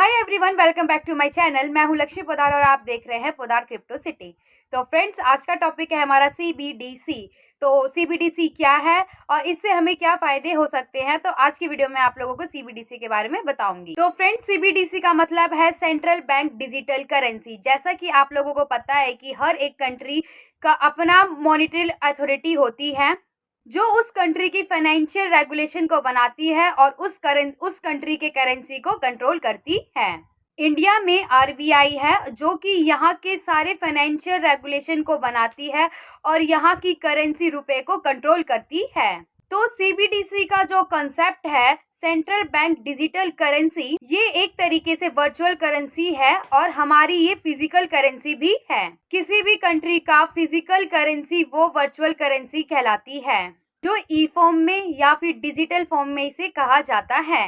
Hi everyone, welcome back to my channel. मैं हूं लक्ष्मी पोदार और आप देख रहे हैं पोदार क्रिप्टो सिटी। तो फ्रेंड्स, आज का टॉपिक है हमारा CBDC। तो CBDC क्या है और इससे हमें क्या फायदे हो सकते हैं, तो आज की वीडियो में आप लोगों को CBDC के बारे में बताऊंगी। तो फ्रेंड्स, CBDC का मतलब है सेंट्रल बैंक डिजिटल करेंसी। जैसा कि आप लोगों को पता है कि हर एक कंट्री का अपना मॉनेटरी अथॉरिटी होती है जो उस कंट्री की फाइनेंशियल रेगुलेशन को बनाती है और उस कंट्री के करेंसी को कंट्रोल करती है। इंडिया में RBI है जो कि यहाँ के सारे फाइनेंशियल रेगुलेशन को बनाती है और यहाँ की करेंसी रुपए को कंट्रोल करती है। तो CBDC का जो कंसेप्ट है सेंट्रल बैंक डिजिटल करेंसी, ये एक तरीके से वर्चुअल करेंसी है और हमारी ये फिजिकल करेंसी भी है। किसी भी कंट्री का फिजिकल करेंसी वो वर्चुअल करेंसी कहलाती है, जो ई फॉर्म में या फिर डिजिटल फॉर्म में इसे कहा जाता है।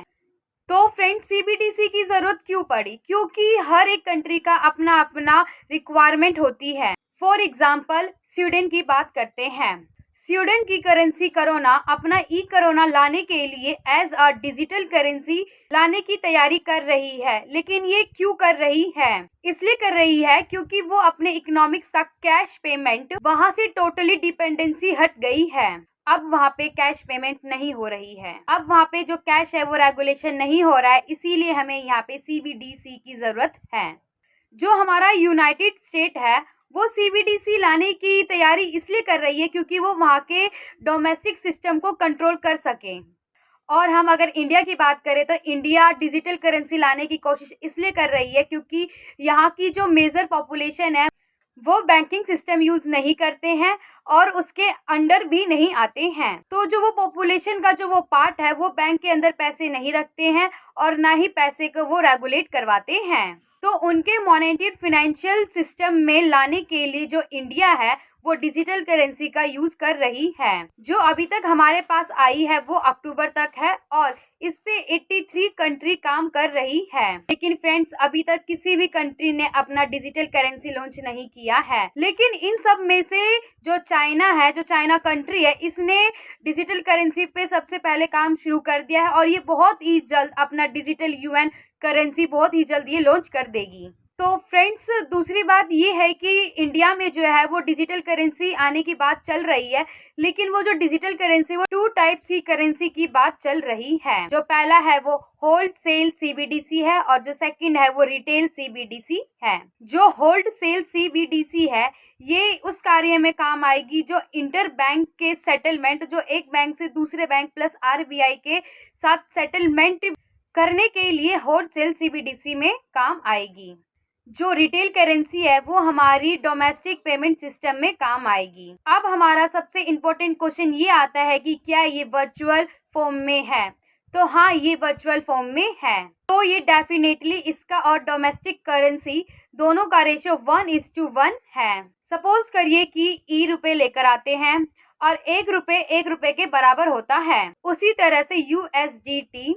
तो फ्रेंड्स, CBDC की जरूरत क्यों पड़ी? क्योंकि हर एक कंट्री का अपना अपना रिक्वायरमेंट होती है। फॉर एग्जाम्पल, स्वीडन की बात करते हैं। स्वीडन की करेंसी करोना अपना ई करोना लाने के लिए एज अ डिजिटल करेंसी लाने की तैयारी कर रही है। लेकिन ये क्यों कर रही है? इसलिए कर रही है क्योंकि वो अपने इकोनॉमिक्स का कैश पेमेंट वहाँ से टोटली डिपेंडेंसी हट गई है। अब वहाँ पे कैश पेमेंट नहीं हो रही है। अब वहाँ पे जो कैश है वो रेगुलेशन नहीं हो रहा है, इसीलिए हमें यहाँ पे CBDC की जरूरत है। जो हमारा यूनाइटेड स्टेट है वो CBDC लाने की तैयारी इसलिए कर रही है क्योंकि वो वहाँ के डोमेस्टिक सिस्टम को कंट्रोल कर सके। और हम अगर इंडिया की बात करें तो इंडिया डिजिटल करेंसी लाने की कोशिश इसलिए कर रही है क्योंकि यहाँ की जो मेजर पॉपुलेशन है वो बैंकिंग सिस्टम यूज नहीं करते हैं और उसके अंडर भी नहीं आते हैं। तो जो वो पॉपुलेशन का जो वो पार्ट है वो बैंक के अंदर पैसे नहीं रखते हैं और ना ही पैसे को वो रेगुलेट करवाते हैं। तो उनके मॉनेटरी फाइनेंशियल सिस्टम में लाने के लिए जो इंडिया है वो डिजिटल करेंसी का यूज कर रही है। जो अभी तक हमारे पास आई है वो अक्टूबर तक है और इस पे 83 कंट्री काम कर रही है। लेकिन फ्रेंड्स, अभी तक किसी भी कंट्री ने अपना डिजिटल करेंसी लॉन्च नहीं किया है। लेकिन इन सब में से जो चाइना है, जो चाइना कंट्री है, इसने डिजिटल करेंसी पे सबसे पहले काम शुरू कर दिया है और ये बहुत ही जल्द अपना डिजिटल UN करेंसी बहुत ही जल्द ये लॉन्च कर देगी। तो फ्रेंड्स, दूसरी बात ये है कि इंडिया में जो है वो डिजिटल करेंसी आने की बात चल रही है, लेकिन वो जो डिजिटल करेंसी वो 2 टाइप्स की करेंसी की बात चल रही है। जो पहला है वो होल्ड सेल CBDC है और जो सेकंड है वो रिटेल CBDC है। जो होल्ड सेल CBDC है ये उस कार्य में काम आएगी जो इंटर बैंक के सेटलमेंट, जो एक बैंक से दूसरे बैंक प्लस RBI के साथ सेटलमेंट करने के लिए होल्ड सेल CBDC में काम आएगी। जो रिटेल करेंसी है वो हमारी डोमेस्टिक पेमेंट सिस्टम में काम आएगी। अब हमारा सबसे इम्पोर्टेंट क्वेश्चन ये आता है कि क्या ये वर्चुअल फॉर्म में है? तो हाँ, ये वर्चुअल फॉर्म में है। तो ये डेफिनेटली इसका और डोमेस्टिक करेंसी दोनों का रेशियो 1:1 है। सपोज करिए कि रुपए लेकर आते हैं और एक रुपए के बराबर होता है। उसी तरह से USDT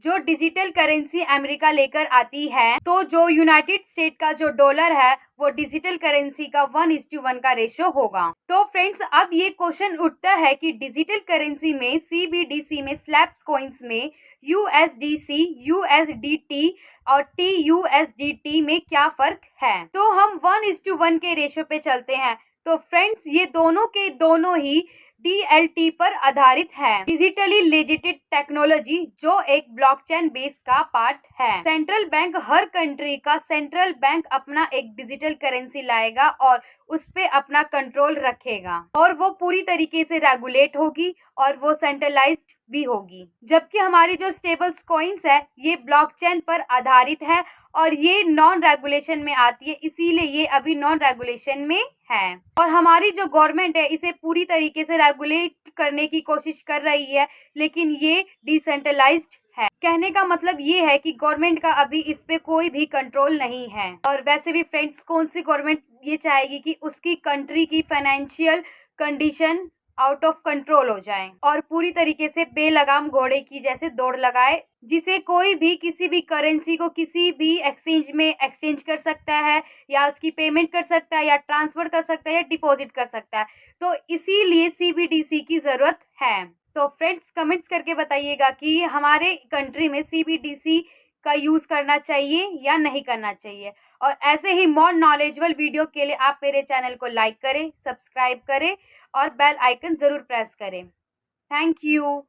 जो डिजिटल करेंसी अमेरिका लेकर आती है, तो जो यूनाइटेड स्टेट का जो डॉलर है वो डिजिटल करेंसी का 1:1 का रेशियो होगा। तो फ्रेंड्स, अब ये क्वेश्चन उठता है कि डिजिटल करेंसी में CBDC में स्लैब्स कॉइन्स में USDC, USDT और TUSDT में क्या फर्क है? तो हम 1:1 के रेशियो पे चलते हैं। तो फ्रेंड्स, ये दोनों के दोनों ही DLT पर आधारित है, डिजिटली लेजिटेड टेक्नोलॉजी, जो एक ब्लॉकचेन बेस का पार्ट है। सेंट्रल बैंक, हर कंट्री का सेंट्रल बैंक अपना एक डिजिटल करेंसी लाएगा और उस पे अपना कंट्रोल रखेगा और वो पूरी तरीके से रेगुलेट होगी और वो सेंट्रलाइज्ड भी होगी। जबकि हमारी जो स्टेबल कॉइन्स है ये ब्लॉकचेन पर आधारित है और ये नॉन रेगुलेशन में आती है, इसीलिए ये अभी नॉन रेगुलेशन में है। और हमारी जो गवर्नमेंट है इसे पूरी तरीके से रेगुलेट करने की कोशिश कर रही है, लेकिन ये डिसेंट्रलाइज्ड है। कहने का मतलब ये है कि गवर्नमेंट का अभी इस पे कोई भी कंट्रोल नहीं है। और वैसे भी फ्रेंड्स, कौन सी गवर्नमेंट ये चाहेगी कि उसकी कंट्री की financial condition out of control हो जाए और पूरी तरीके से बेलगाम घोड़े की जैसे दौड़ लगाए, जिसे कोई भी किसी भी करेंसी को किसी भी एक्सचेंज में एक्सचेंज कर सकता है या उसकी पेमेंट कर सकता है या ट्रांसफर कर सकता है या डिपॉजिट कर सकता है। तो इसीलिए CBDC की जरूरत है। तो फ्रेंड्स, कमेंट्स करके बताइएगा कि हमारे कंट्री में CBDC का यूज़ करना चाहिए या नहीं करना चाहिए। और ऐसे ही मोर नॉलेजेबल वीडियो के लिए आप मेरे चैनल को लाइक करें, सब्सक्राइब करें और बेल आइकन ज़रूर प्रेस करें। Thank you.